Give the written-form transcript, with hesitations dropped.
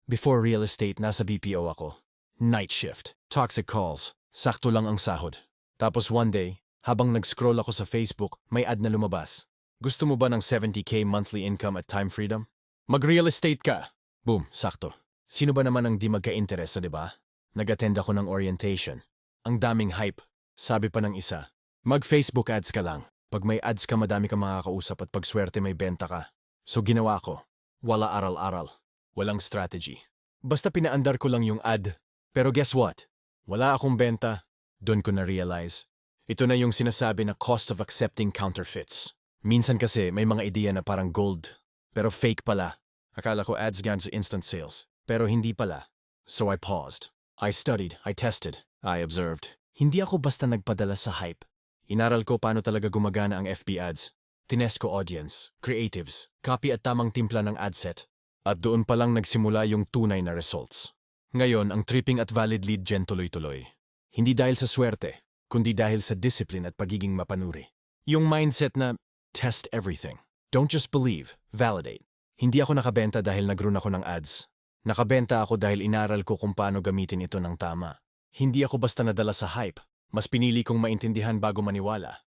Before real estate, nasa BPO ako. Night shift, toxic calls, sakto lang ang sahod. Tapos one day, habang nag-scroll ako sa Facebook, may ad na lumabas. Gusto mo ba ng 70K monthly income at time freedom? Mag-real estate ka! Boom, sakto. Sino ba naman ang di magka-interesa, di ba? Nag-attend ako ng orientation. Ang daming hype. Sabi pa ng isa, mag-Facebook ads ka lang. Pag may ads ka, madami ka makakausap at pag swerte may benta ka. So ginawa ko. Wala aral-aral. Walang strategy. Basta pinaandar ko lang yung ad. Pero guess what? Wala akong benta. Doon ko na-realize. Ito na yung sinasabi na cost of accepting counterfeits. Minsan kasi may mga ideya na parang gold. Pero fake pala. Akala ko ads gan sa instant sales. Pero hindi pala. So I paused. I studied. I tested. I observed. Hindi ako basta nagpadala sa hype. Inaral ko paano talaga gumagana ang FB ads. Tinest ko audience, creatives, copy at tamang timpla ng ad set. At doon pa lang nagsimula yung tunay na results. Ngayon, ang tripping at valid lead gen tuloy-tuloy. Hindi dahil sa swerte, kundi dahil sa discipline at pagiging mapanuri. Yung mindset na test everything. Don't just believe, validate. Hindi ako nakabenta dahil nagrun ako ng ads. Nakabenta ako dahil inaral ko kung paano gamitin ito ng tama. Hindi ako basta nadala sa hype. Mas pinili kong maintindihan bago maniwala.